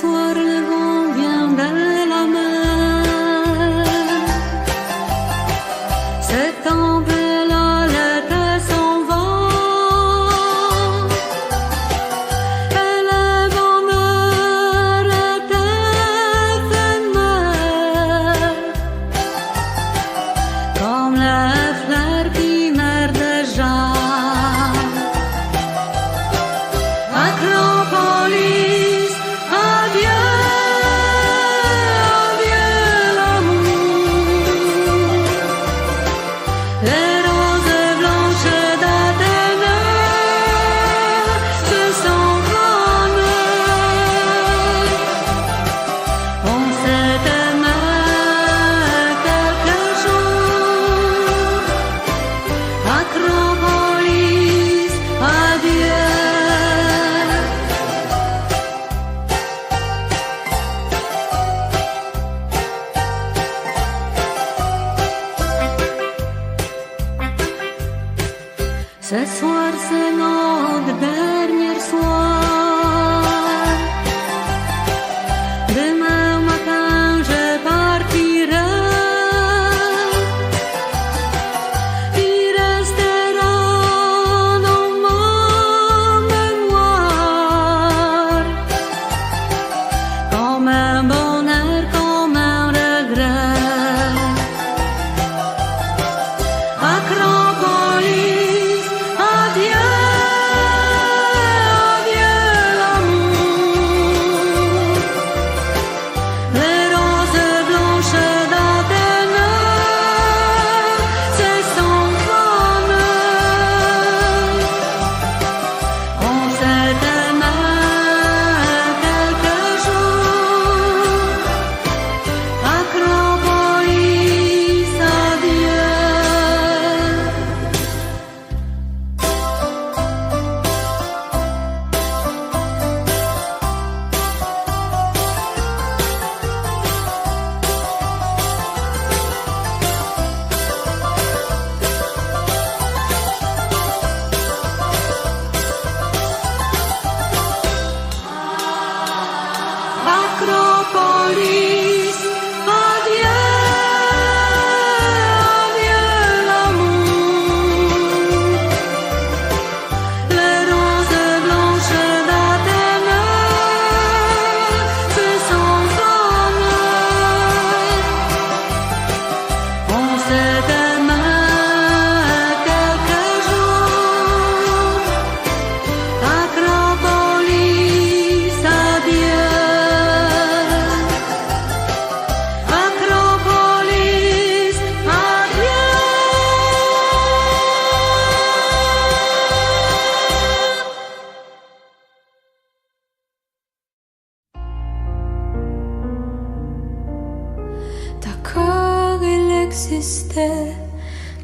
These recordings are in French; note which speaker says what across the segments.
Speaker 1: soir le vent vient de la mer. Cet ombre-là, l'été s'en va. Et le bonheur est éphémère, comme les fleurs qui meurent déjà. Acropolis, adieu, adieu l'amour. Les roses blanches d'Athènes se sont fanées. On s'est aimé quelques jours. Acropolis, adieu. Ce soir, c'est notre dernier soir. Demain matin, je partirai. Il restera dans ma mémoire comme un bonheur, comme un regret. Acropolis, adieu, adieu l'amour. Les roses blanches d'Athènes se sont fanées. On s'est aimé quelques jours. Acropolis, adieu. Acropolis, adieu, adieu l'amour. Les roses blanches d'Athènes se sont fanées. On s'est aimé quelques jours. Acropolis, adieu. Acropolis, adieu. D'accord, il existait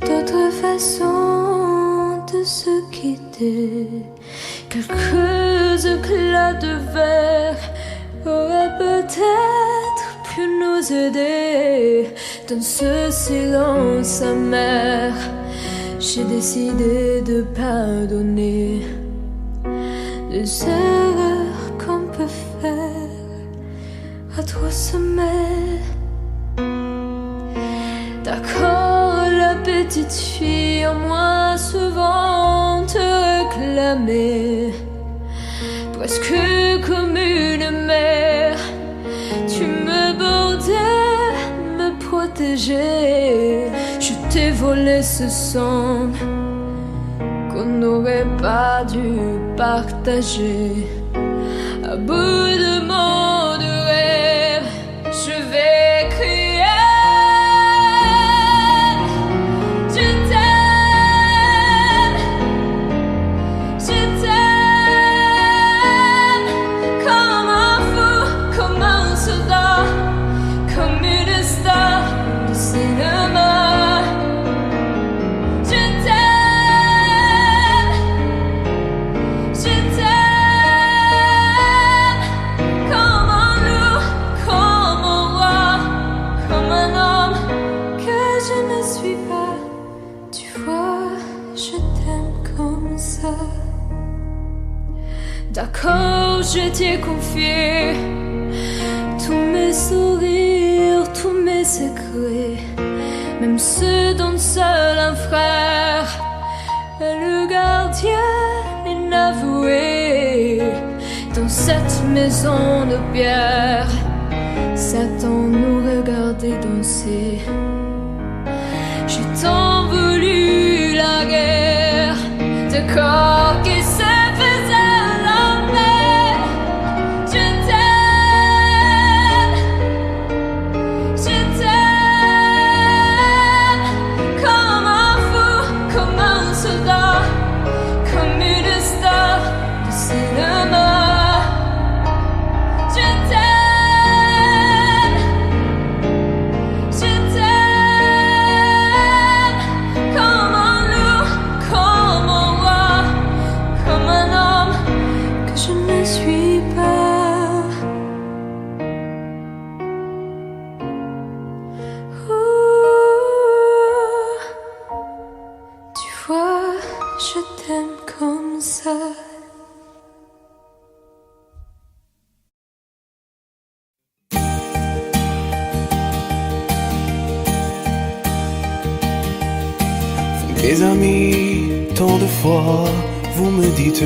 Speaker 1: d'autres façons de se quitter. Quelques éclats de verre auraient peut-être pu nous aider dans ce silence amer. J'ai décidé de pardonner les erreurs qu'on peut faire à trop sommet. D'accord, la petite fille en moi souvent te réclamait, presque comme une mère. Tu me bordais, me protégeais. Je t'ai volé ce sang qu'on n'aurait pas dû partager. À bout de mots de rêve, je vais crier. Je t'aime, comme un fou, comme un soldat, comme une star de cinéma. Je t'aime, comme un loup, comme un roi, comme un homme que je ne suis pas. Tu vois, je t'aime comme ça. D'accord, je t'ai confié mes sourires, tous mes secrets, même ceux dont seul un frère est le gardien inavoué. Dans cette maison de pierre, Satan nous regardait danser. J'ai tant voulu la guerre de corps qui se faisaient la paix. Je t'aime comme un fou, comme un soldat, comme une star de cinéma. Je t'aime comme ça.
Speaker 2: Mes amis, tant de fois vous me dites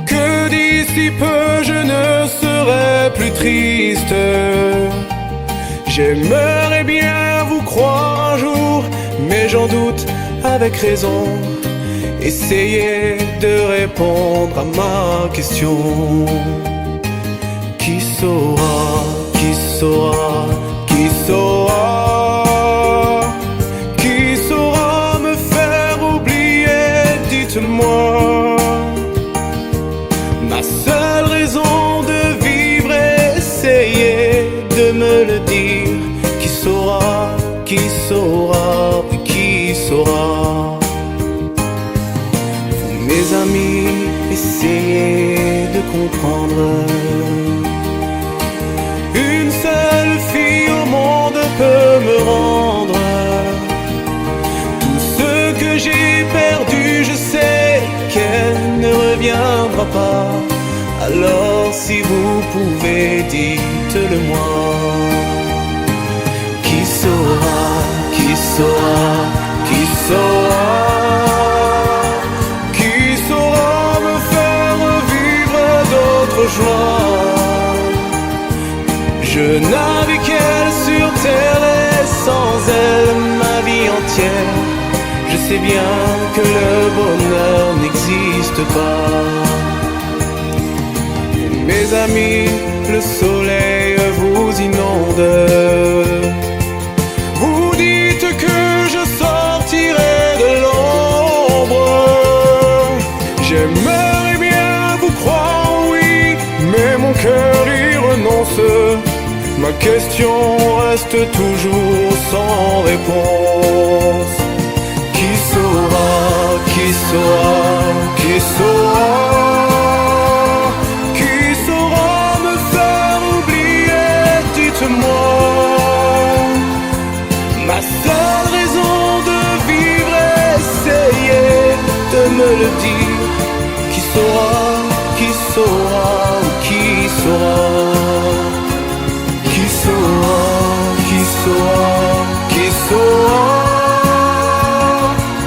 Speaker 2: que d'ici peu je ne serai plus triste. J'aimerais bien vous croire un jour, mais j'en doute avec raison. Essayez de répondre à ma question. Qui saura, qui saura, qui saura, qui saura me faire oublier, dites-moi. Ma seule raison de vivre, essayez de me le dire. Qui saura, qui saura, qui saura. Vous, mes amis, essayez de comprendre. Une seule fille au monde peut me rendre tout ce que j'ai perdu. Je sais qu'elle ne reviendra pas. Alors si vous pouvez, dites-le moi. Qui saura, qui saura, qui saura, qui saura me faire vivre d'autres joies. Je n'avais qu'elle sur terre et sans elle ma vie entière. Je sais bien que le bonheur n'existe pas. Mes amis, le soleil vous inonde. Vous dites que je sortirai de l'ombre. J'aimerais bien vous croire, oui, mais mon cœur y renonce. Ma question reste toujours sans réponse. Qui saura, qui saura, qui saura, qui saura me faire oublier, dites-moi. Ma seule raison de vivre, essayez de me le dire. Qui saura, qui saura, qui saura. Qui saura, qui saura, qui saura,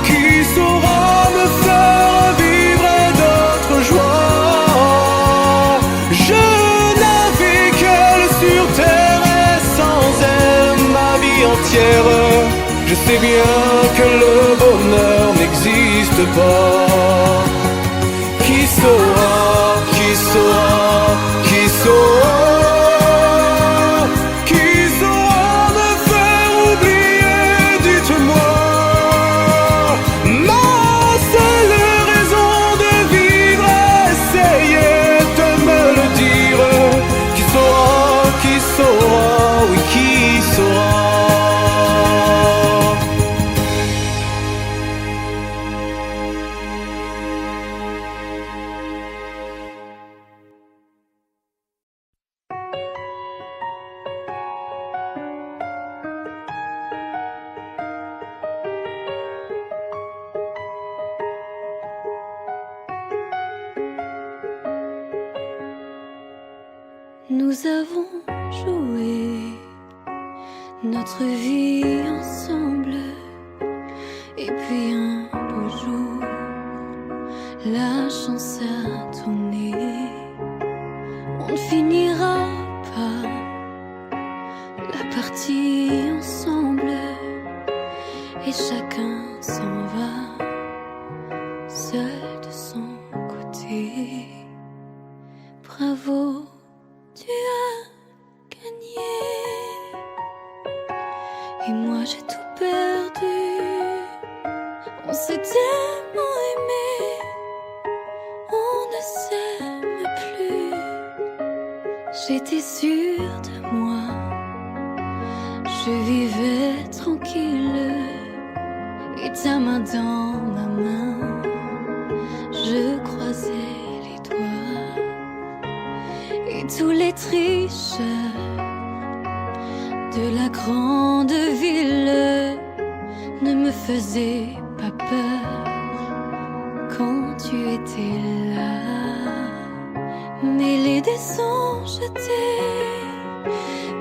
Speaker 2: qui saura me faire vivre d'autres joies. Je n'avais qu'elle sur terre et sans elle ma vie entière. Je sais bien que le bonheur n'existe pas. Qui saura, qui saura, qui saura.
Speaker 1: Nous avons joué notre vie ensemble. Et puis un beau jour, la chance a tourné. On ne finira pas la partie ensemble. Et chacun s'en va, seul de son côté. Bravo, tu as gagné. Et moi j'ai tout perdu. On s'est tellement aimé, on ne s'aime plus. J'étais sûre de moi, je vivais tranquille. Et ta main dans ma main, je croisais les doigts. Et tous les tricheurs de la grande ville ne me faisaient pas peur quand tu étais là. Mêlés des sons jetés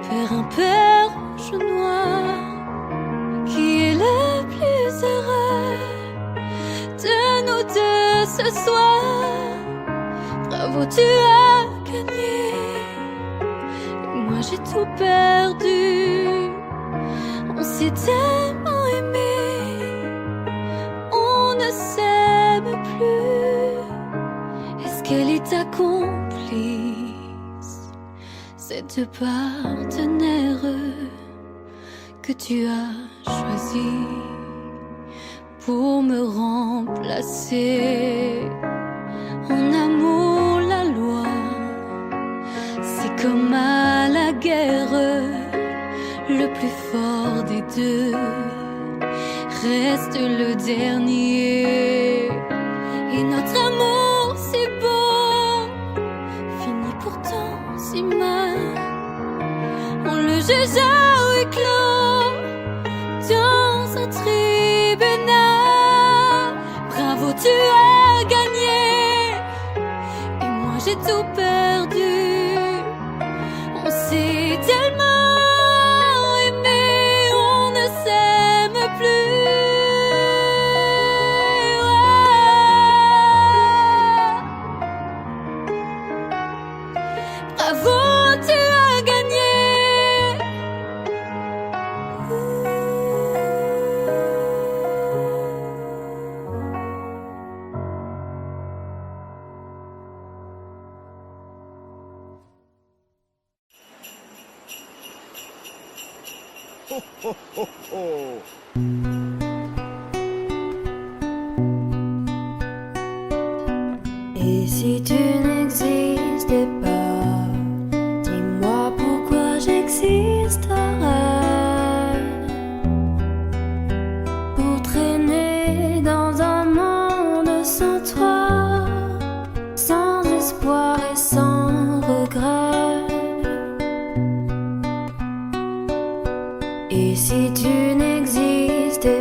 Speaker 1: vers un père rouge ou noir. Qui est le plus heureux de nous deux ce soir? Bravo, tu as gagné. Et moi j'ai tout perdu. On s'est tellement aimé, on ne s'aime plus. Est-ce qu'elle est ta complice, cette partenaire que tu as choisi pour me remplacer? En amour, la loi, c'est comme à la guerre, le plus fort des deux reste le dernier. Et notre amour, c'est beau, finit pourtant si mal. On le juge à huis clos dans un tribunal. Bravo, tu as gagné. Et moi j'ai tout perdu. On s'est tellement aimé, on ne s'aime plus. Bravo, tu as gagné.
Speaker 2: Oh, oh, oh.
Speaker 1: Et si tu n'existais pas, dis-moi pourquoi j'existerais. Pour traîner dans un monde sans toi, sans espoir et sans regret. Et si tu n'existais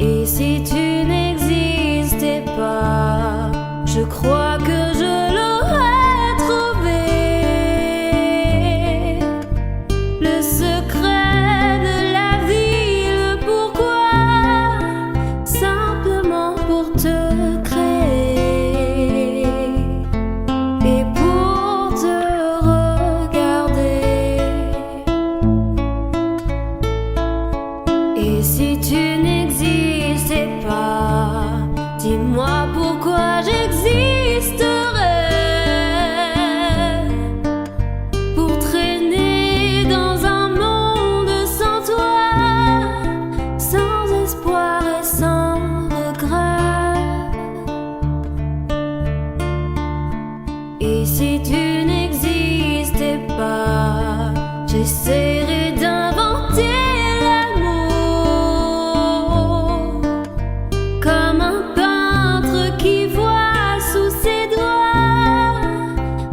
Speaker 1: Et si tu n'existais pas, je crois que je l'aurais trouvé. Le secret de la vie, le pourquoi, simplement pour te créer et pour te regarder. Et si tu n'existais pas, dis-moi pourquoi j'existerais. Pour traîner dans un monde sans toi, sans espoir et sans regret. Et si tu n'existais pas, j'essaierais d'inventer l'amour comme un peintre qui voit sous ses doigts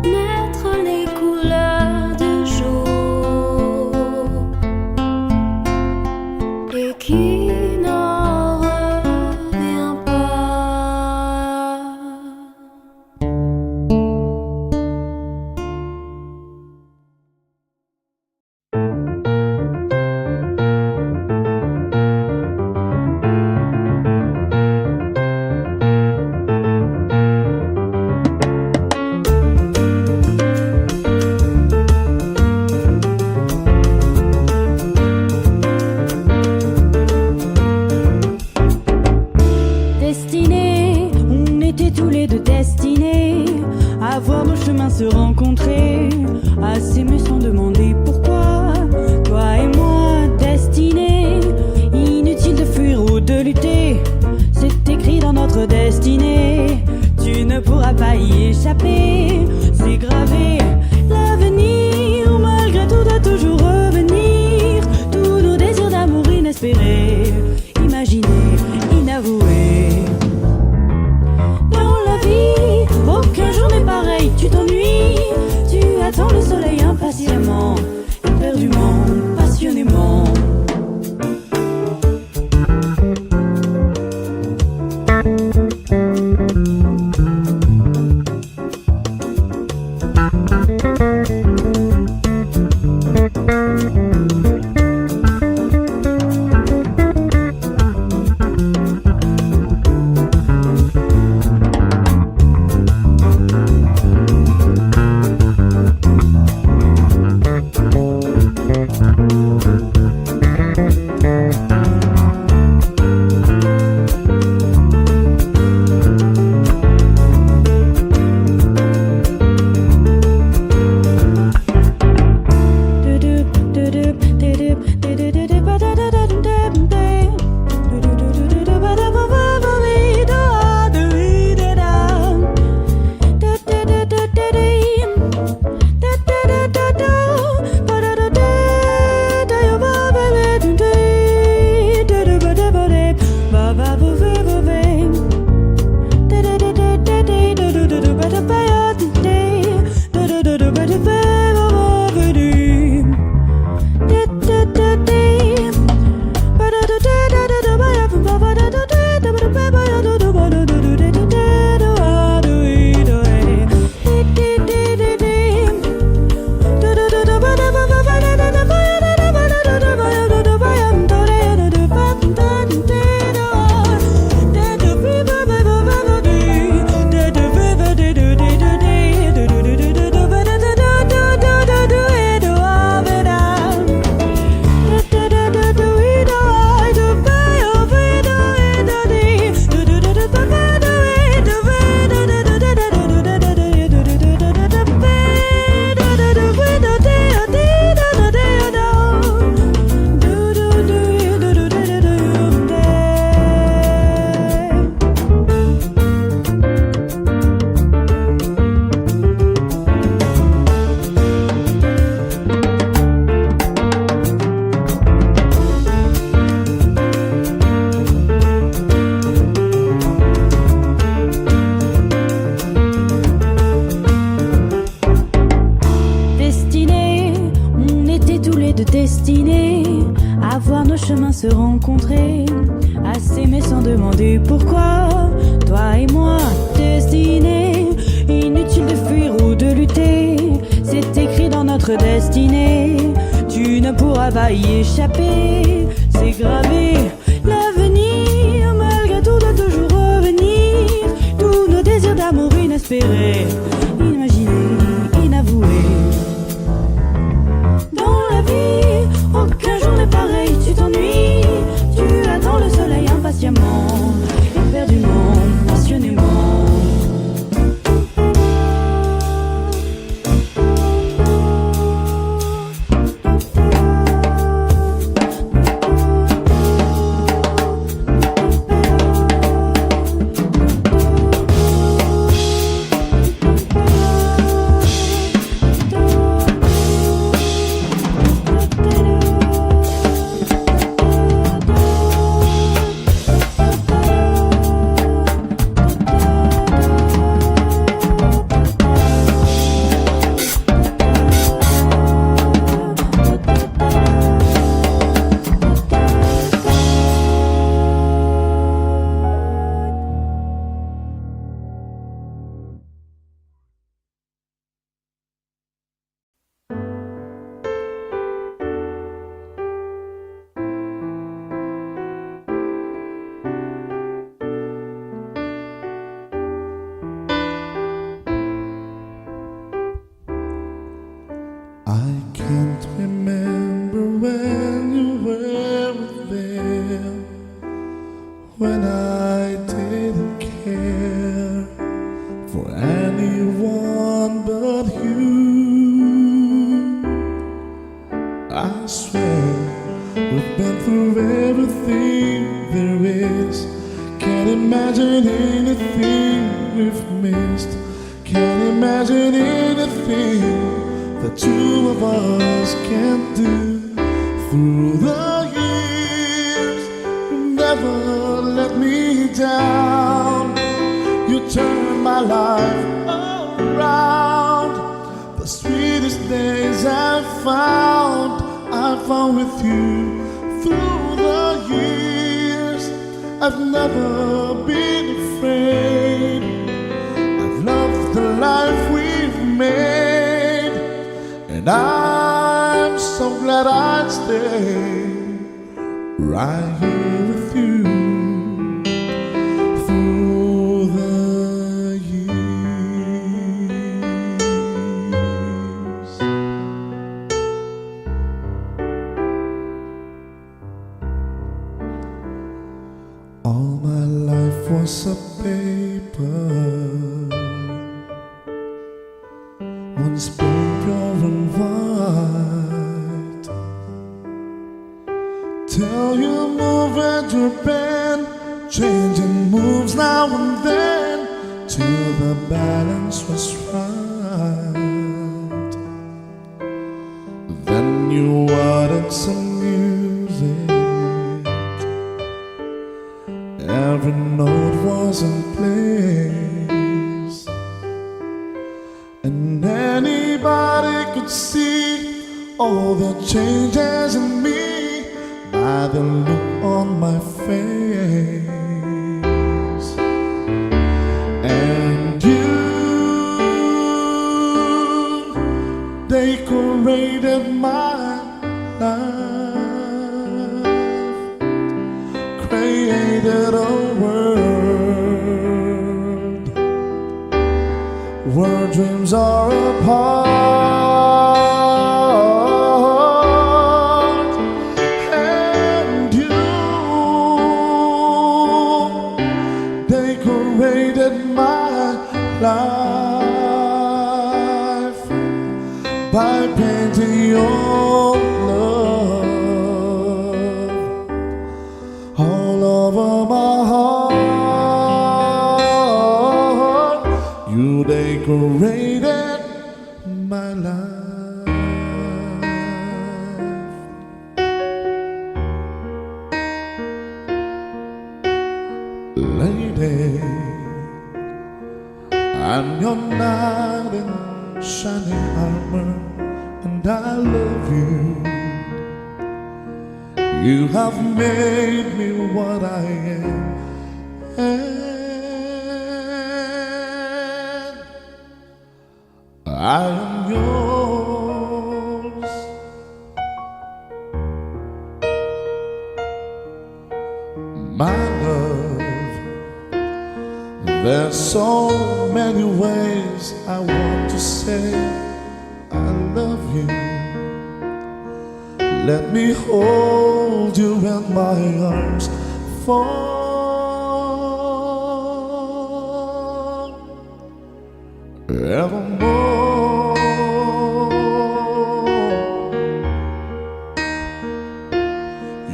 Speaker 1: naître les couleurs du jour et qui n'en revient pas.
Speaker 3: Destinés, on était tous les deux destinés à voir nos chemins se rencontrer, à s'aimer sans demander pourquoi. Toi et moi, destinés, inutile de fuir ou de lutter, c'est écrit dans notre destinée. Tu ne pourras pas y échapper, c'est gravé. L'avenir, malgré tout, doit toujours revenir. Tous nos désirs d'amour inespérés, imaginés, inavoués. Dans la vie, aucun jour n'est pareil, tu t'ennuies. Tu attends le soleil impatiemment, éperdument, passionnément. de destinée à voir nos chemins se rencontrer, à à s'aimer sans demander pourquoi. Toi et moi, destinés, inutile de fuir ou de lutter. C'est écrit dans notre destinée, tu ne pourras pas y échapper. C'est gravé, l'avenir, malgré tout doit toujours revenir. Tous nos désirs d'amour inespérés, imaginés, inavoués. Dans la vie, aucun jour n'est pareil, tu t'ennuies. Tu attends le soleil impatiemment, éperdument, passionnément.
Speaker 4: I can't remember when you were there, when I didn't care for anyone but you. I swear we've been through everything there is. Can't imagine anything we've missed. Can't imagine anything the two of us can do. Through the years, you never let me down. You turned my life around. The sweetest days I found with you. Through the years, I've never been afraid. I've loved the life we've made, and I'm so glad I'd stay right here with you through the years. All my life was a paper, once pure and white, till you move at your bend, changing moves now and then, till the balance was right. Then you added some music, every note was in place, and anybody could see all the changes in me by the look on my face. And you decorated my life, created a world where dreams are apart. And you decorated my life by painting your love all over my heart. You decorated my life. Lady, I'm your knight in shining armor, and I love you. You have made me what I am, and I am yours. My love, there's so many ways I want to say I love you. Let me hold you in my arms forevermore.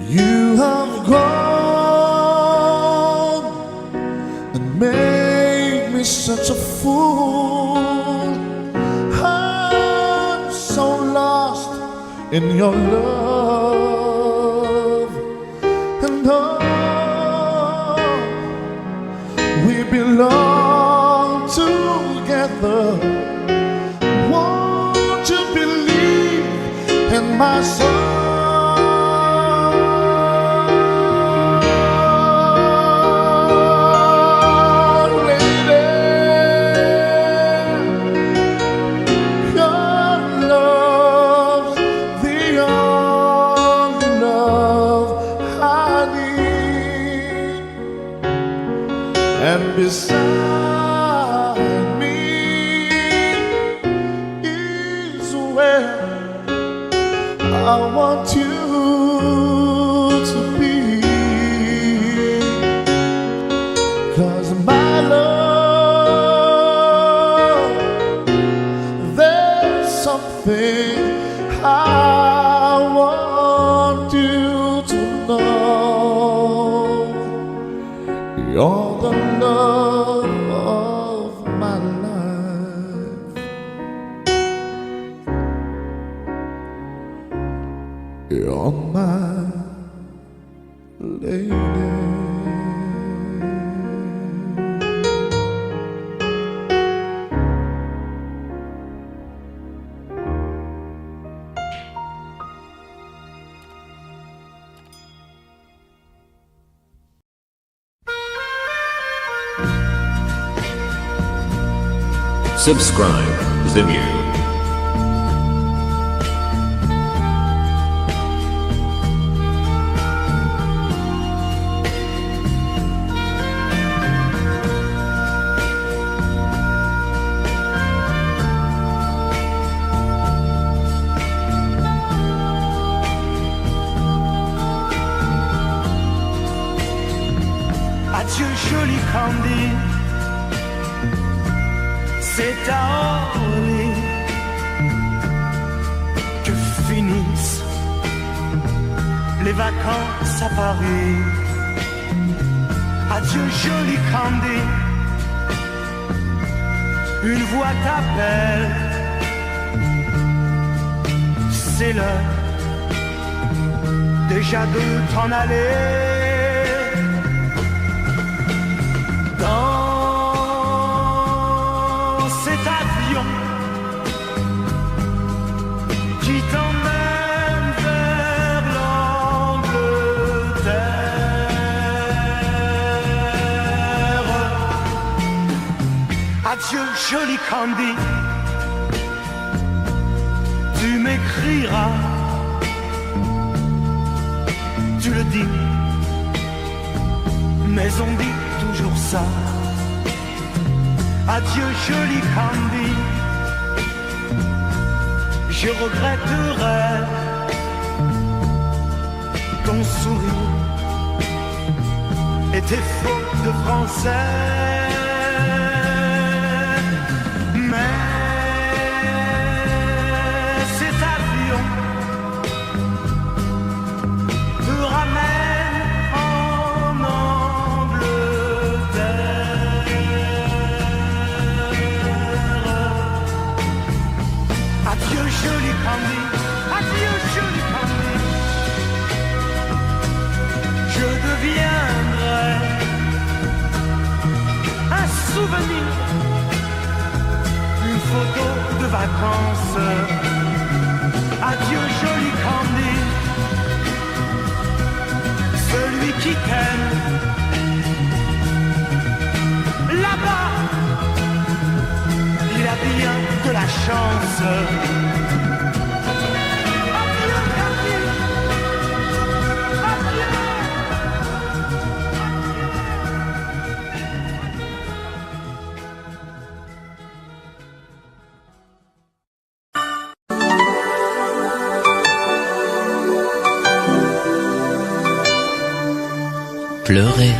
Speaker 4: You have gone and made me such a fool. I'm so lost in your love, and oh, we belong together. Won't you believe in my soul? And beside me is where I want you to be. 'Cause my love, there's something I want you to know. You're the love of my life. You're my lady.
Speaker 5: Subscribe Zimmu.
Speaker 6: Adieu joli Candy, c'est à Orly que finissent les vacances à Paris. Adieu joli Candy, une voix t'appelle, c'est l'heure déjà de t'en aller. Dans cet avion qui t'emmène vers l'Angleterre. Adieu joli Candy, tu m'écriras, tu le dis, mais on dit toujours ça. Adieu joli Candy, je regretterai ton sourire et tes fautes de français. Mais cet avion te ramène en Angleterre. Adieu joli Candy, adieu joli Candy, je deviendrai un souvenir, une photo de vacances. Adieu joli Candy, qui t'aiment. Là-bas, il a bien de la chance. Adieu, Cathy. Adieu.
Speaker 7: Pleurer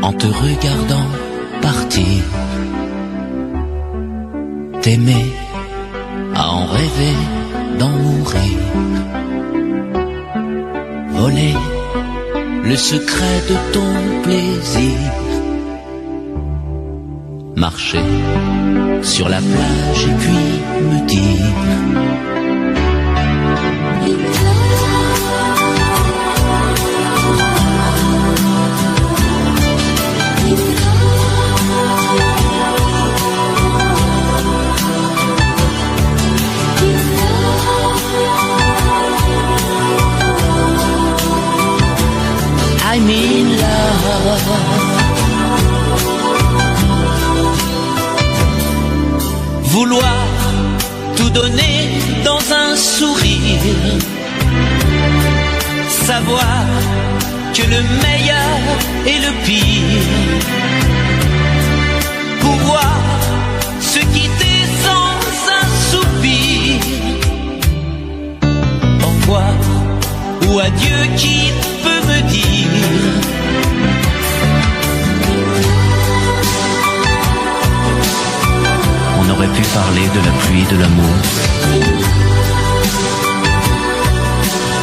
Speaker 7: en te regardant partir, t'aimer à en rêver d'en mourir, voler le secret de ton plaisir, marcher sur la plage et puis me dire I'm in love. Vouloir tout donner dans un sourire, savoir que le meilleur et le pire, pouvoir se quitter sans un soupir, au revoir ou adieu, qui peut me dire on aurait pu parler de la pluie, de l'amour,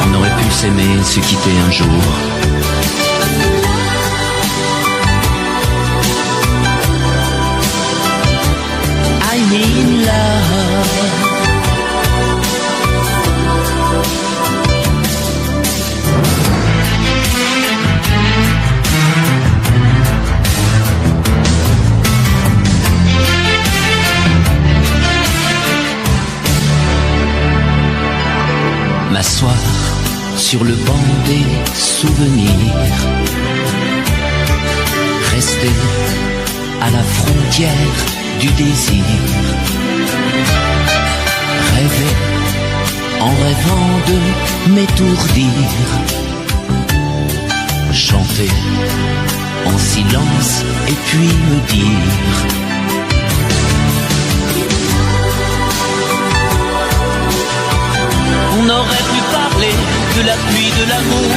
Speaker 7: on aurait pu s'aimer, se quitter un jour. I'm in love. M'asseoir sur le banc des souvenirs, rester à la frontière du désir, rêver en rêvant de m'étourdir, chanter en silence et puis me dire on aurait pu parler de la pluie, de l'amour,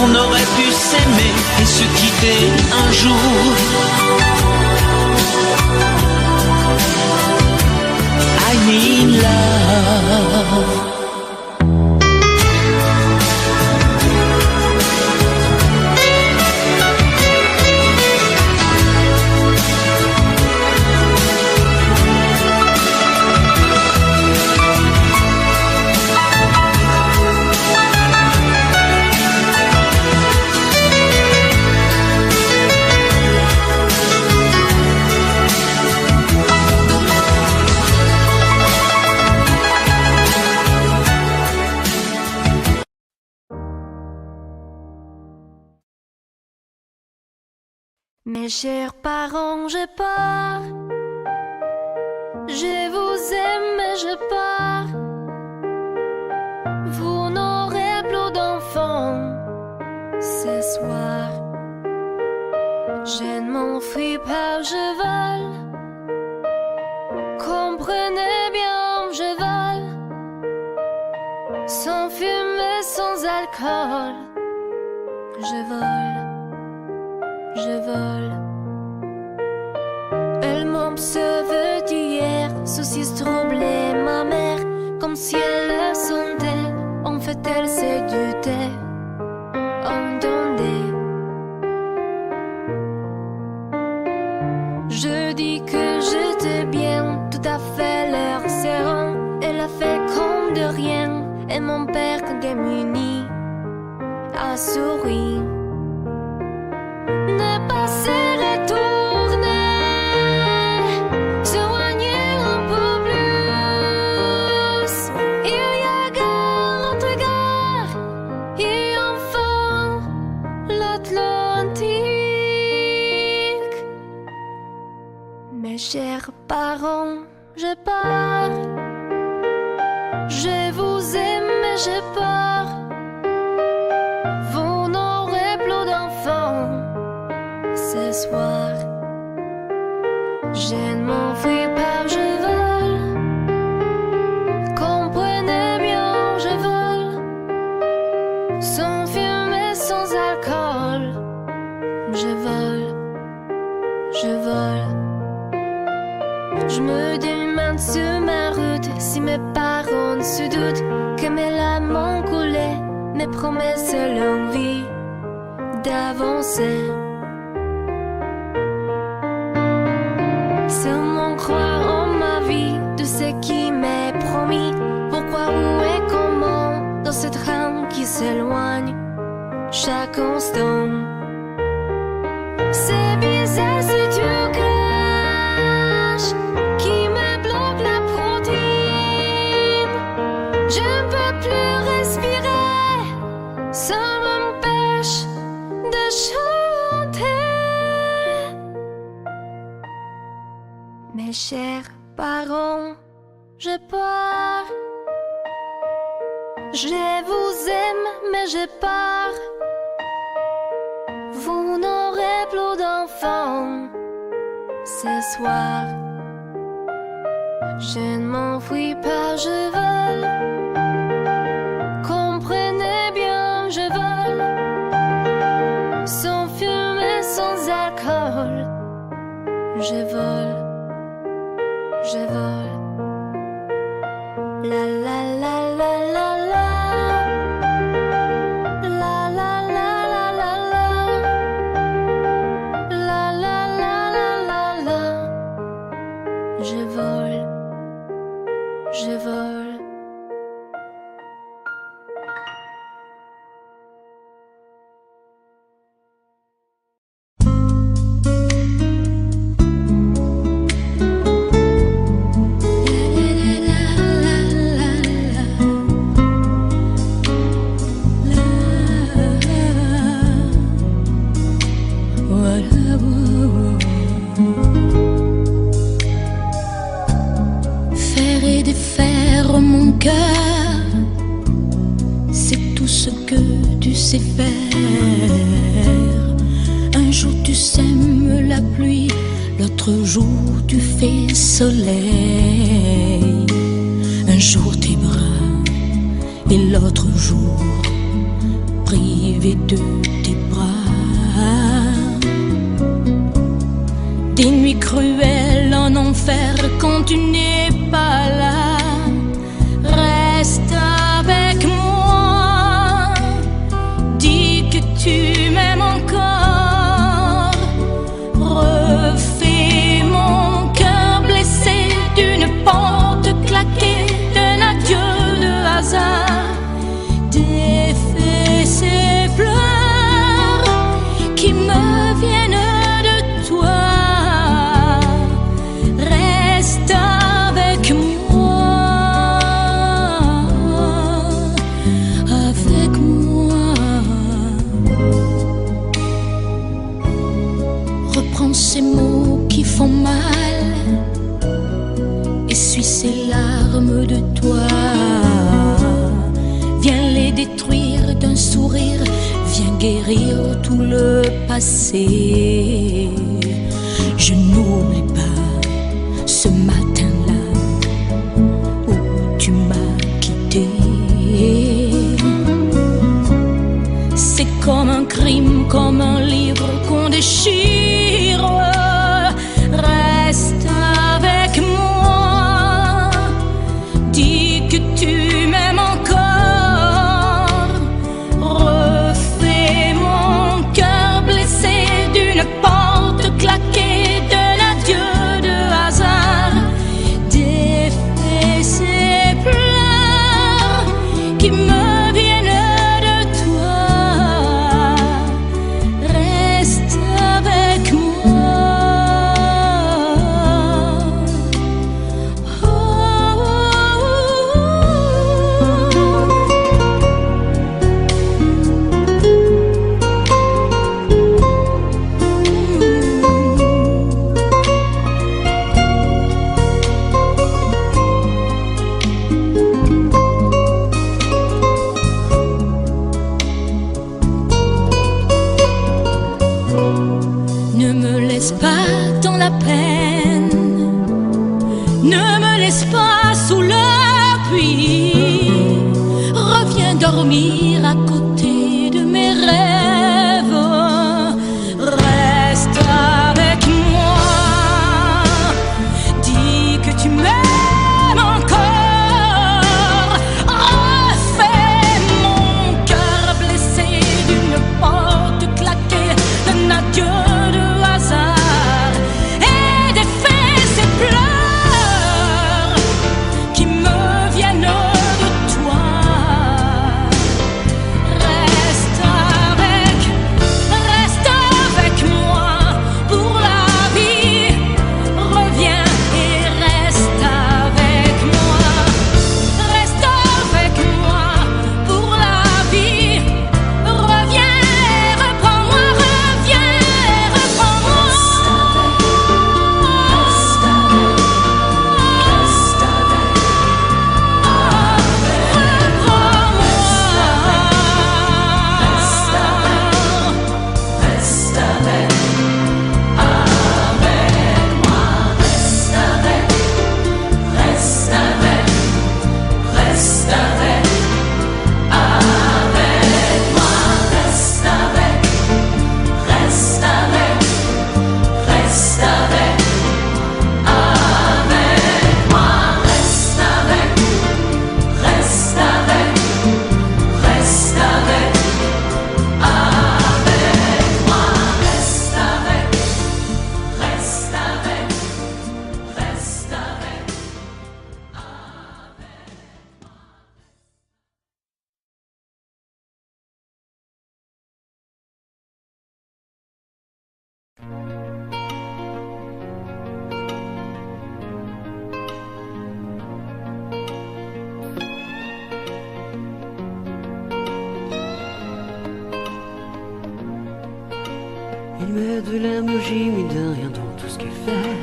Speaker 7: on aurait pu s'aimer et se quitter un jour. I'm in love.
Speaker 1: Mes chers parents, je pars. Je vous aime et je pars. Vous n'aurez plus d'enfants ce soir. Je ne m'enfuis pas, je vole. Comprenez bien, je vole. Sans fumée, sans alcool. Je vole. Je vole. Elle m'observe d'hier, soucis troublés, ma mère, comme si elle le sentait. En fait, elle se doutait. Entendez. Je dis que j'étais bien, tout à fait l'air serein. Elle a fait comme de rien, et mon père, démuni, a souri. Ne pas se retourner, s'éloigner un peu plus. Il y a gare, notre gare, chers parents, j'ai peur. Je vous aime mais j'ai peur. Vous n'aurez plus d'enfants ce soir. Je ne m'enfuis pas, je vole. Comprenez bien, je vole. Sans fumée, sans alcool. Je vole, je vole. Je me demande sur ma route si mes parents se doutent que mes larmes ont coulé, mes promesses l'envie d'avancer. Seulement croire en ma vie, de ce qui m'est promis. Pourquoi, où et comment, dans ce train qui s'éloigne chaque instant. C'est bizarre si tu craches, qui me bloque la protéine. Je ne peux plus respirer, ça m'empêche de chanter. Mes chers parents, j'ai peur. Je vous aime, mais j'ai peur. Vous n'aurez plus d'enfants ce soir. Je ne m'enfuis pas, je vole. Comprenez bien, je vole. Sans fumée, sans alcool. Je vole, je vole. La la la la la la. La la la la la la. La la la la la la. Je vole, je vole.
Speaker 8: Faire et défaire mon cœur, c'est tout ce que tu sais faire. Un jour tu sèmes la pluie, l'autre jour tu fais soleil. Un jour tes bras et l'autre jour privé de tes bras. Des nuits cruelles en enfer quand tu n'es pas là. Reste avec moi, dis que tu m'aimes encore. Refais mon cœur blessé d'une porte claquée, d'un adieu de hasard. Défais ces pleurs qui me viennent de toi. Reste avec moi, avec moi. Reprends ces mots qui font mal, essuie ces larmes de toi. Viens les détruire d'un sourire, viens guérir tout le passé. Je n'oublie pas ce matin-là où tu m'as quitté. C'est comme un crime, comme un livre qu'on déchire. Reste avec moi, dis que tu m'aimes encore. Refais mon cœur blessé d'une porte claquée, d'un adieu de hasard. Défais ces pleurs qui me viennent de toi. Reste avec moi. laisse pas dans la peine, ne me laisse pas sous la pluie. Reviens dormir à côté de mes rêves. Reste avec moi. Dis que tu m'aimes encore. Refais mon cœur blessé d'une porte claquée, d'un adieu de hasard, et défais ces pleurs qui me viennent de toi. Reste avec moi pour la vie. Reviens et reste avec moi. Reste avec moi pour la vie. Reviens et reprends-moi. Reviens et reprends-moi.
Speaker 9: Il met de l'émoji, mais de rien dans tout ce qu'il fait.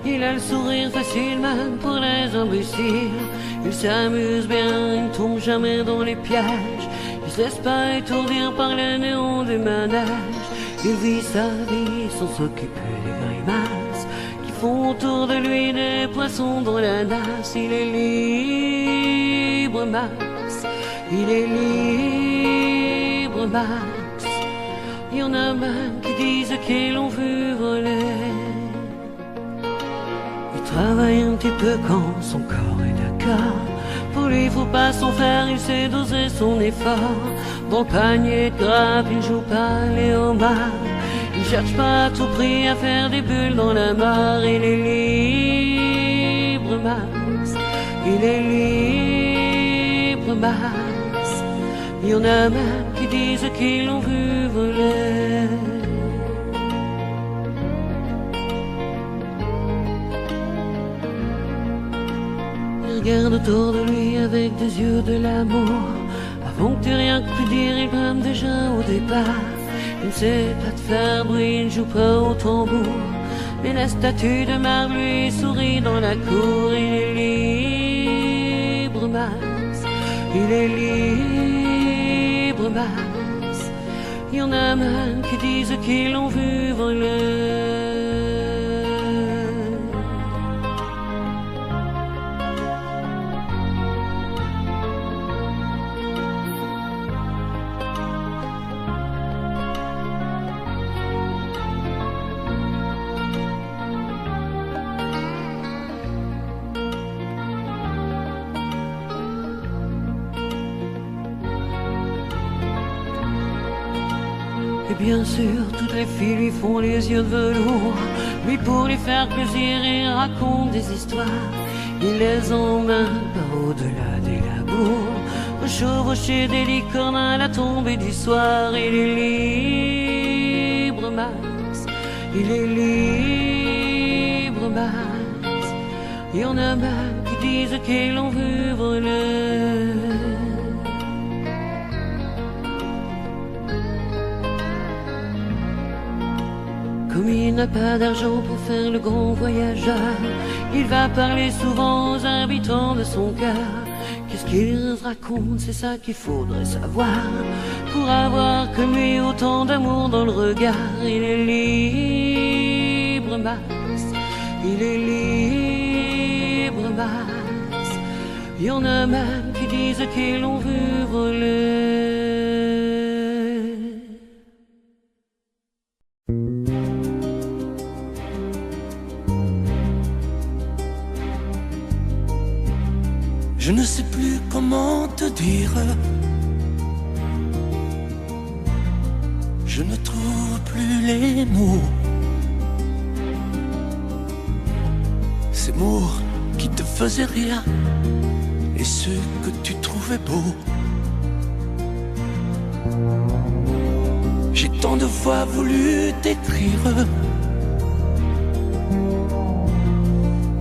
Speaker 9: Il a le sourire facile même pour les imbéciles. Il s'amuse bien, il ne tombe jamais dans les pièges. Il se laisse pas étourdir par les néons des manèges. Il vit sa vie sans s'occuper des grimaces qui font autour de lui des poissons dans la nasse. Il est libre, Max. Il est libre, Max. Il y en a même qui disent qu'ils l'ont vu voler. Il travaille un petit peu quand son corps est d'accord. Pour lui, faut pas s'en faire, il sait doser son effort. Dans le panier de grappe, il joue pas les homards. Il cherche pas à tout prix à faire des bulles dans la mare. Il est libre, Max. Il est libre, Max. Il y en a même qui disent qu'ils l'ont vu voler. Il regarde autour de lui avec des yeux de l'amour. Avant que tu rien que pu dire, il brame déjà au départ. Il ne sait pas te faire bruit, il ne joue pas au tambour. Mais la statue de marbre lui sourit dans la cour. Il est libre, Max. Il est libre, Max. Il y en a même qui disent qu'ils l'ont vu voler. Et bien sûr, toutes les filles lui font les yeux de velours. Lui, pour lui faire plaisir, il raconte des histoires. Il les emmène par au-delà des labours, chevaucher des licornes à la tombée du soir. Il est libre, Max. Il est libre, Max. Il y en a même qui disent qu'ils l'ont vu voler. Comme il n'a pas d'argent pour faire le grand voyageur, il va parler souvent aux habitants de son cœur. Qu'est-ce qu'ils racontent, c'est ça qu'il faudrait savoir, pour avoir comme lui autant d'amour dans le regard. Il est libre, Max. Il est libre, Max. Il y en a même qui disent qu'ils l'ont vu voler.
Speaker 2: Je ne sais plus comment te dire. Je ne trouve plus les mots. Ces mots qui te faisaient rien et ceux que tu trouvais beaux. J'ai tant de fois voulu t'écrire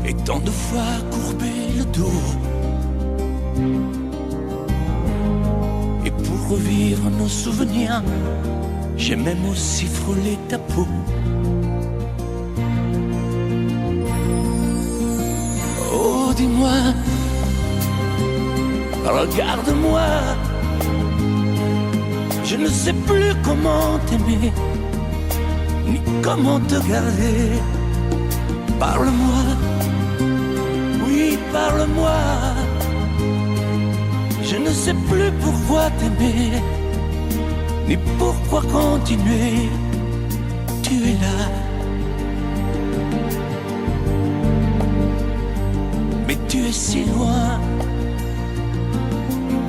Speaker 2: et tant de fois courbé le dos. Et pour revivre nos souvenirs, j'ai même aussi frôlé ta peau. Oh, dis-moi, regarde-moi. Je ne sais plus comment t'aimer, ni comment te garder. Parle-moi, oui, parle-moi. Je ne sais plus pourquoi t'aimer, ni pourquoi continuer. Tu es là, mais tu es si loin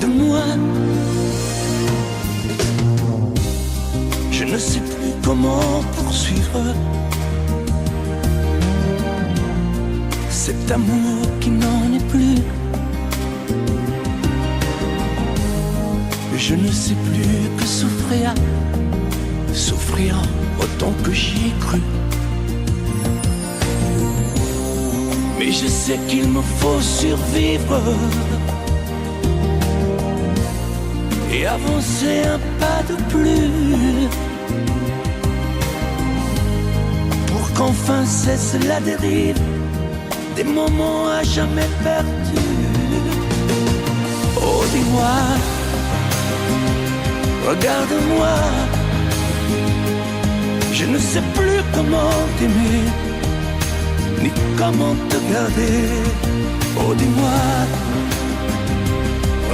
Speaker 2: de moi. Je ne sais plus comment poursuivre cet amour qui n'en est plus. Je ne sais plus que souffrir, souffrir autant que j'y ai cru. Mais je sais qu'il me faut survivre et avancer un pas de plus pour qu'enfin cesse la dérive des moments à jamais perdus. Oh, dis-moi, regarde-moi, je ne sais plus comment t'aimer, ni comment te garder. Oh, dis-moi,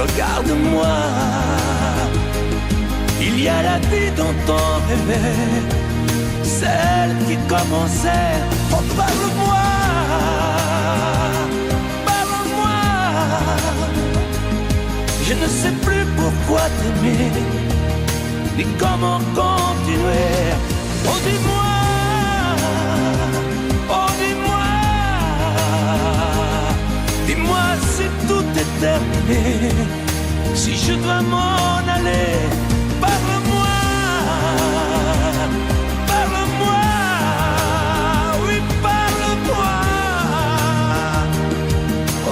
Speaker 2: regarde-moi, il y a la vie dont on rêvait, celle qui commençait. Oh, parle-moi, parle-moi, je ne sais plus pourquoi t'aimer, ni comment continuer. Oh, dis-moi, oh, dis-moi, dis-moi si tout est terminé, si je dois m'en aller. Parle-moi, parle-moi, oui, parle-moi. Oh,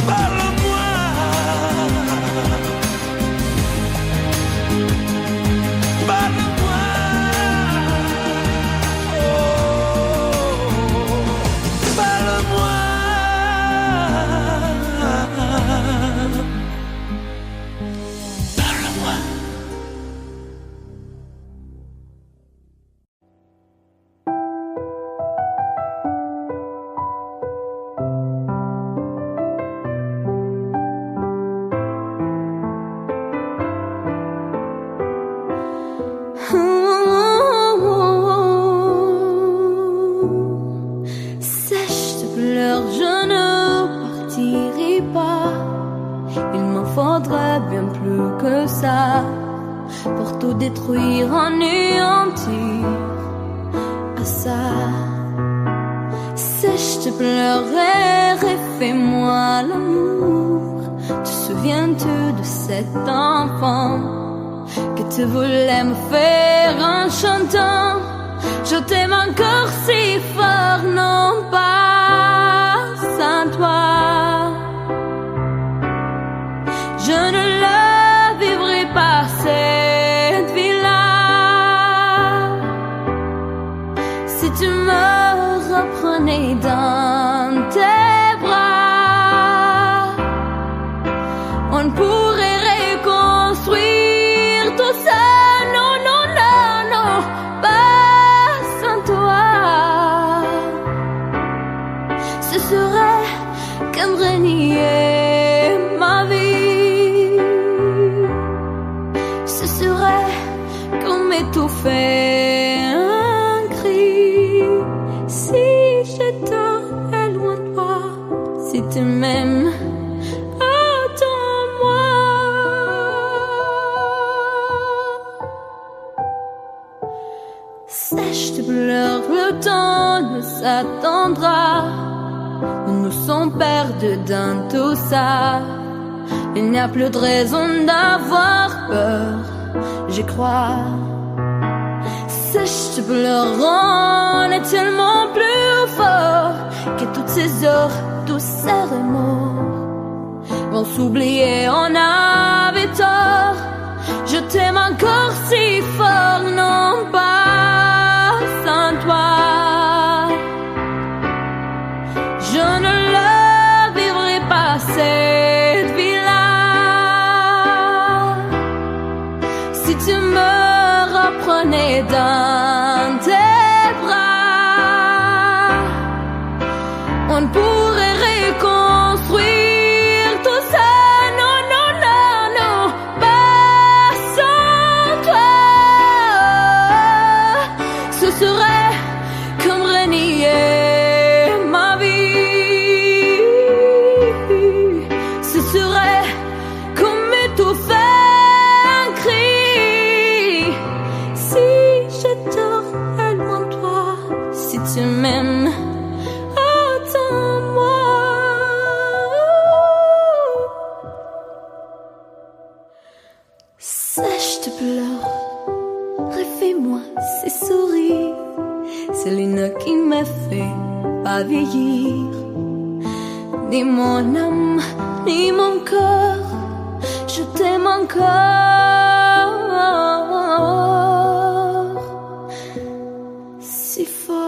Speaker 2: parle-moi. Parle-moi, oh, parle-moi.
Speaker 1: Sèche tes pleurs, je ne partirai pas. Il m'en faudrait bien plus que ça pour tout détruire, anéantir à ça. Sèche tes pleurs et refais-moi l'amour. Te souviens-tu de cet enfant que tu voulais me faire en chantant? Je t'aime encore si fort, non pas sans toi. Je ne la vivrai pas cette vie-là. Si tu me reprenais dans tes bras, on pourrait reconstruire tout ça. Non, non, non, non, pas étouffer un cri. Si je dors loin de toi, si tu m'aimes, attends-moi. Sèche tes pleurs, le temps nous attendra. Nous nous sommes perdus dans tout ça. Il n'y a plus de raison d'avoir peur, j'y crois. Sèche tes pleurs, on est tellement plus fort que toutes ces heures, tous ces remords vont s'oublier, on avait tort. Je t'aime encore si fort, non pas sans toi. Je ne la vivrai pas cette vie-là. Si tu me reprenais dans tes bras, on pourrait reconstruire tout ça. Non, non, non, non, pas sans toi. Ce serait comme renier ma vie. Ce serait comme étouffer un cri. Si je dors loin de toi, si tu m'aimes, attends-moi. Sèche tes pleurs, refais-moi ces sourires. C'est l'une qui me fait pas vieillir. Ni mon âme, ni mon cœur, je t'aime encore si fort.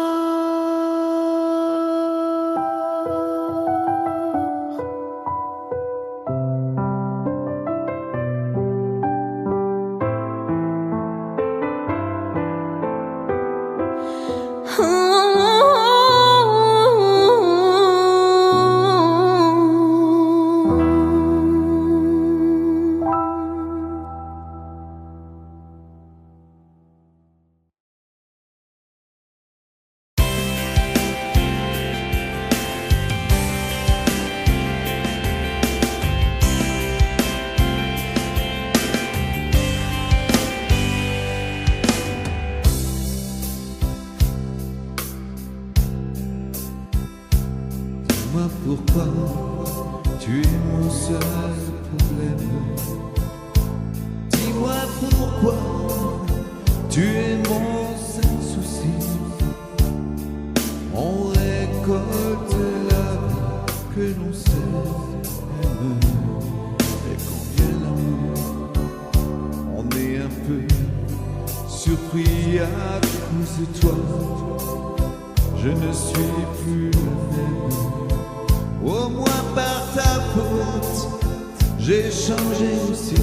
Speaker 10: Dis-moi pourquoi tu es mon seul problème. Dis-moi pourquoi tu es mon seul souci. On récolte la vie que l'on sème. Et quand vient l'amour, on est un peu surpris à cause de toi. Je ne suis plus le même. Au moins par ta faute, j'ai changé aussi.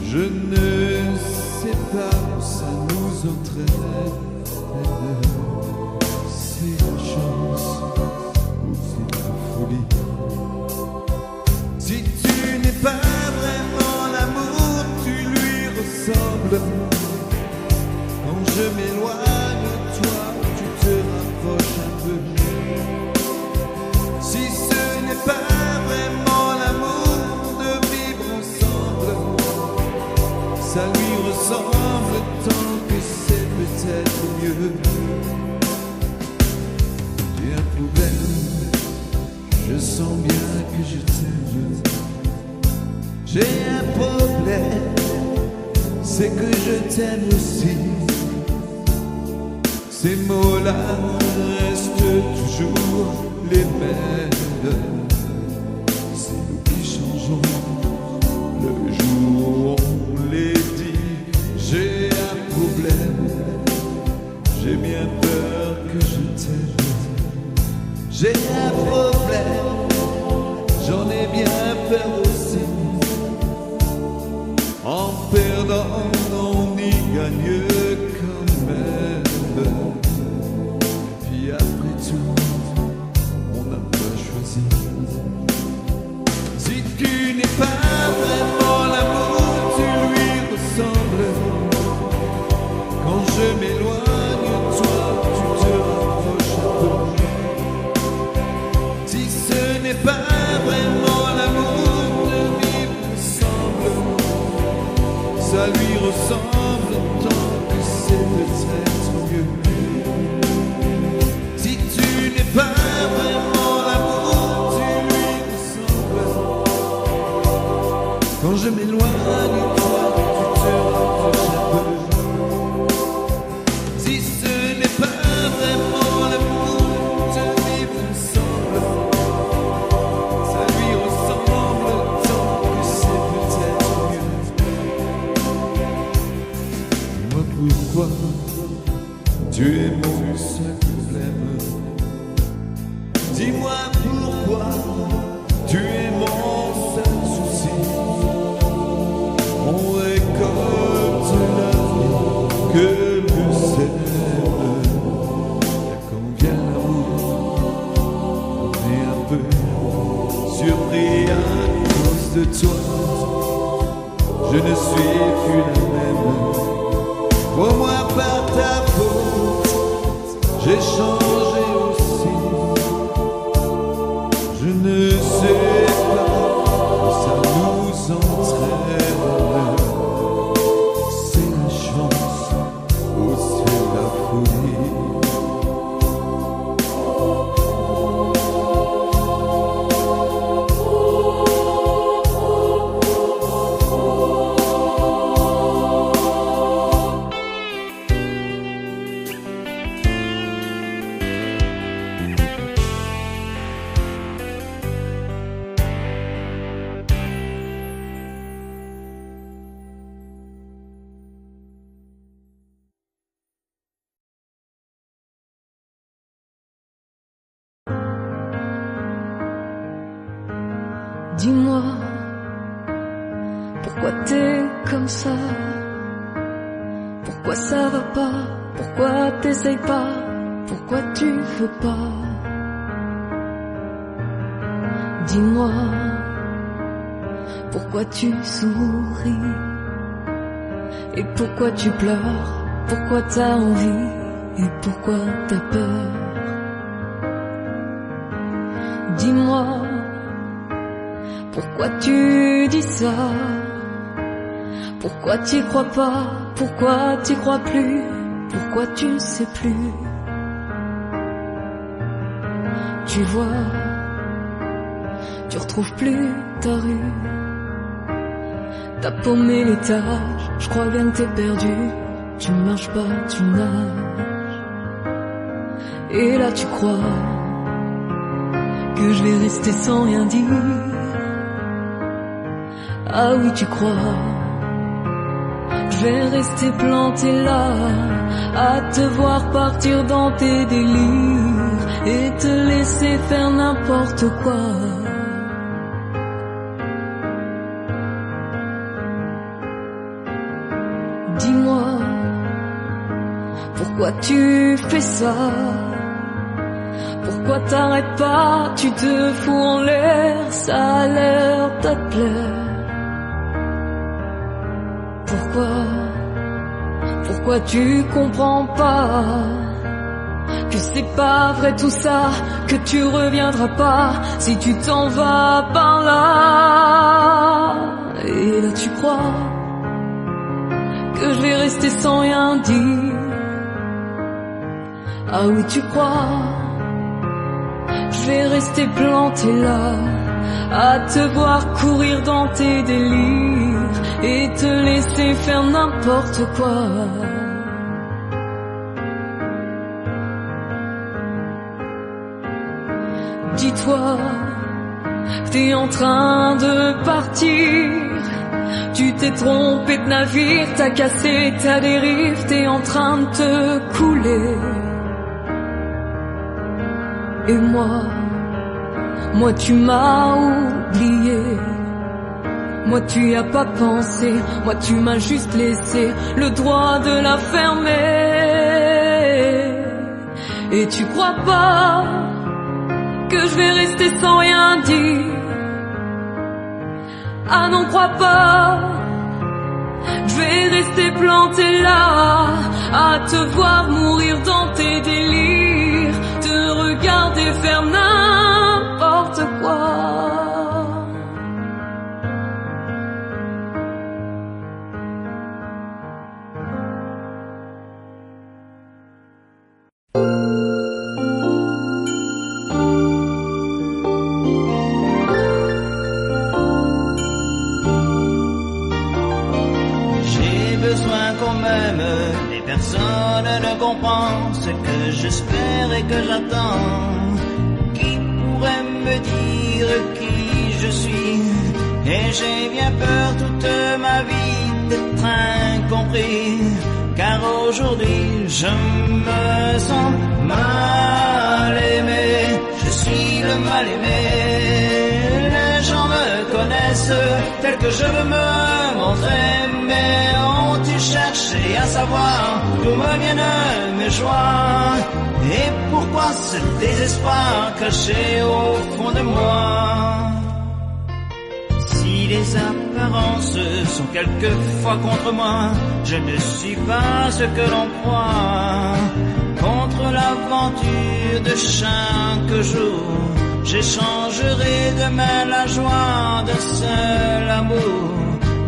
Speaker 10: Je ne sais pas où ça nous entraîne. C'est la chance ou c'est la folie. Si tu n'es pas vraiment l'amour, tu lui ressembles. Quand je m'éloigne de toi, tu te rapproches un peu. Si ce n'est pas vraiment l'amour de vivre ensemble, ça lui ressemble tant que c'est peut-être mieux. J'ai un problème, je sens bien que je t'aime. J'ai un problème, c'est que je t'aime aussi. Ces mots-là restent toujours les mêmes. C'est nous qui changeons le jour où on les dit. J'ai un problème, j'ai bien peur que je t'aime. J'ai un problème, j'en ai bien peur aussi. En perdant, on y gagne quand même. Puis après tout, on n'a pas choisi. Si tu n'es pas vraiment l'amour, tu lui ressembles. ça lui ressemble tant que c'est peut-être mieux. Si tu n'es pas vraiment l'amour, tu lui ressembles. Quand je m'éloigne, toi, tu te rapproches un peu. Si ce n'est pas vraiment l'amour de vivre ensemble, ça lui ressemble tant que c'est peut-être mieux. Dis-moi pourquoi tu es mon seul problème. Dis-moi pourquoi tu es mon seul souci. On récolte l'amour que nous sèmes. Et quand vient l'amour, on est un peu surpris à cause de toi. Je ne suis plus la même. Au moins par ta faute, j'ai changé aussi. Je ne sais pas où ça nous entraîne. C'est la chance ou c'est la folie.
Speaker 1: Dis-moi, pourquoi t'es comme ça? Pourquoi ça va pas? Pourquoi t'essayes pas? Pourquoi tu veux pas? Dis-moi, pourquoi tu souris? Et pourquoi tu pleures? Pourquoi t'as envie? Et pourquoi t'as peur? Dis-moi, pourquoi tu dis ça? Pourquoi t'y crois pas? Pourquoi t'y crois plus? Pourquoi tu ne sais plus? Tu vois, tu retrouves plus ta rue. T'as paumé l'étage, je crois bien que t'es perdu. Tu marches pas, tu nages. Et là tu crois que je vais rester sans rien dire. Ah oui, tu crois, je vais rester planté là, à te voir partir dans tes délires et te laisser faire n'importe quoi. Dis-moi, pourquoi tu fais ça? Pourquoi t'arrêtes pas? Tu te fous en l'air, ça a l'air de te plaire. Pourquoi tu comprends pas que c'est pas vrai tout ça, que tu reviendras pas si tu t'en vas par là? Et là tu crois que je vais rester sans rien dire. Ah oui tu crois, je vais rester planté là, à te voir courir dans tes délires et te laisser faire n'importe quoi. Dis-toi que t'es en train de partir. Tu t'es trompé de navire, t'as cassé ta dérive, t'es en train de te couler. Et moi tu m'as oublié. Moi tu y as pas pensé, moi tu m'as juste laissé le droit de la fermer. Et tu crois pas que je vais rester sans rien dire? Ah non, crois pas, je vais rester planté là, à te voir mourir dans tes délires, te regarder faire n'importe quoi.
Speaker 7: quand même les personnes ne comprennent ce que j'espère et que j'attends. Qui pourrait me dire qui je suis? Et j'ai bien peur toute ma vie d'être incompris, car aujourd'hui je me sens mal aimé. Je suis le mal aimé. Les gens me connaissent tel que je veux me montrer, mais ont-ils cherché à savoir d'où me viennent mes joies? Et pourquoi ce désespoir caché au fond de moi? Si les apparences sont quelquefois contre moi, je ne suis pas ce que l'on croit. Contre l'aventure de chaque jour, j'échangerai demain la joie d'un seul amour.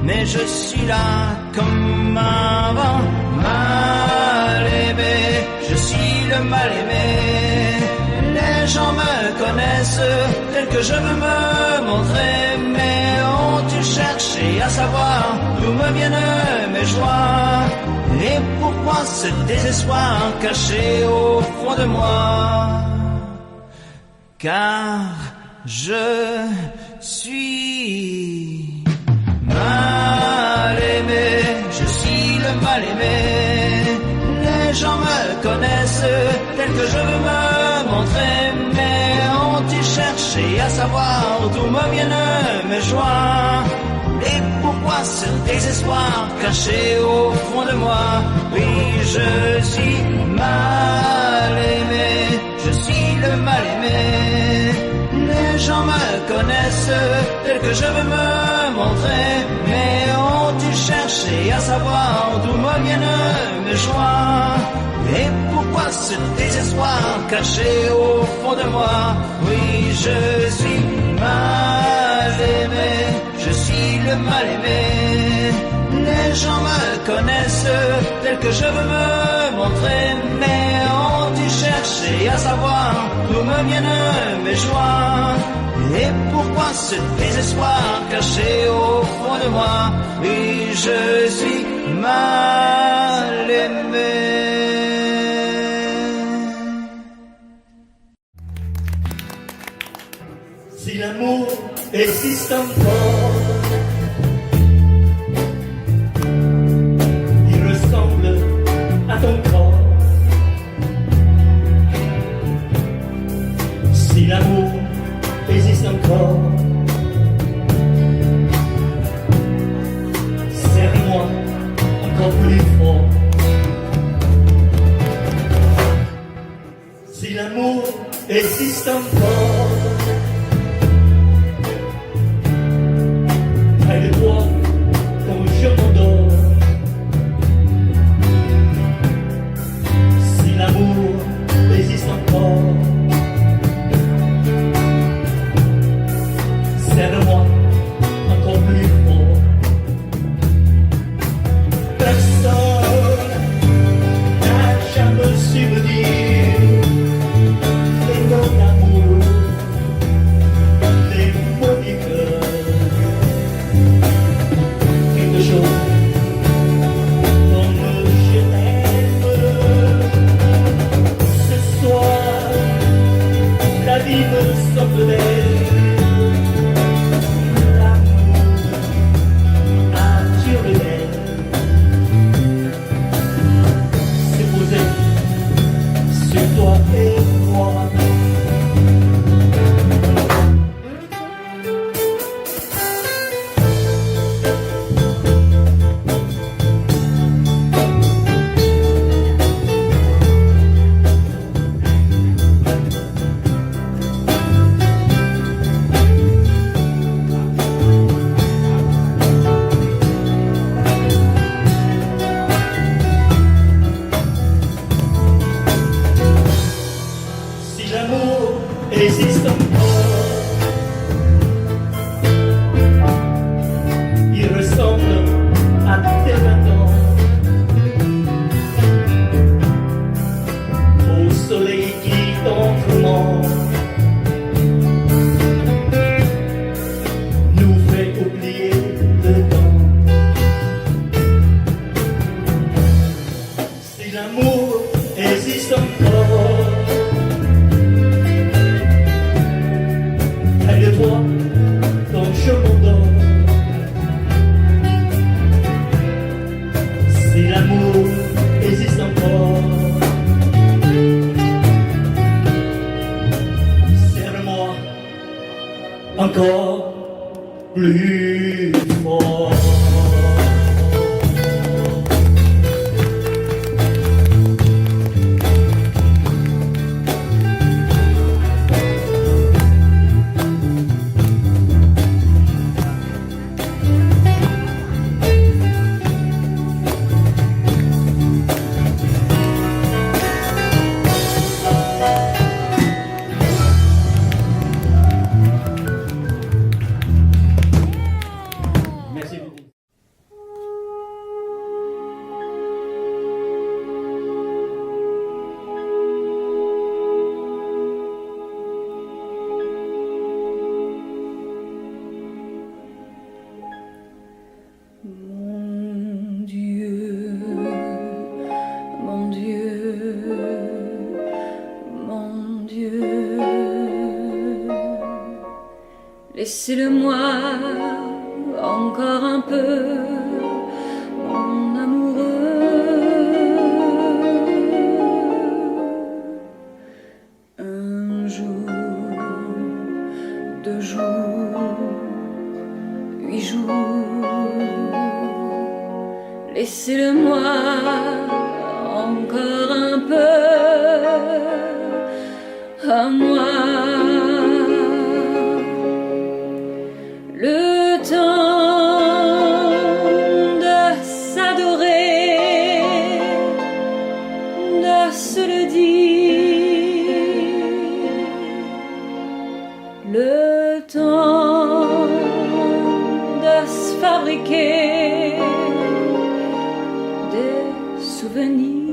Speaker 7: Mais je suis là comme avant, mal aimé. Je suis le mal aimé. Les gens me connaissent tel que je veux me montrer, mais ont-ils cherché à savoir d'où me viennent mes joies? Et pourquoi ce désespoir caché au fond de moi? Car je suis mal aimé, je suis le mal aimé. Les gens me connaissent tel que je veux me montrer, mais ont-ils cherché à savoir d'où me viennent mes joies? Et pourquoi ce désespoir caché au fond de moi? Oui, je suis mal aimé, je suis le mal aimé. Les gens me connaissent tel que je veux me montrer, mais ont-ils cherché à savoir d'où me viennent mes joies? Et pourquoi ce désespoir caché au fond de moi? Oui, je suis mal aimé, je suis le mal aimé. Les gens me connaissent tel que je veux me montrer, mais ont-ils cherché à savoir d'où me viennent mes joies? Et pourquoi ce désespoir caché au fond de moi? Oui, je suis mal aimé.
Speaker 11: Si l'amour existe encore, il ressemble à ton corps. Si l'amour existe encore, serre-moi encore plus fort. Si l'amour existe encore, près de toi, comme je m'endors. Si l'amour existe encore, serre-moi encore plus fort. Personne n'a jamais su me dire les mots d'amour, les mots du cœur. Quelque chose Merci beaucoup.
Speaker 1: Mon Dieu, mon Dieu, mon Dieu, laissez-le-moi encore un peu, mon amoureux. Un jour, 2 jours, 8 jours, laissez-le-moi encore un peu à moi. Le temps de s'adorer, de se le dire, le temps de se fabriquer des souvenirs.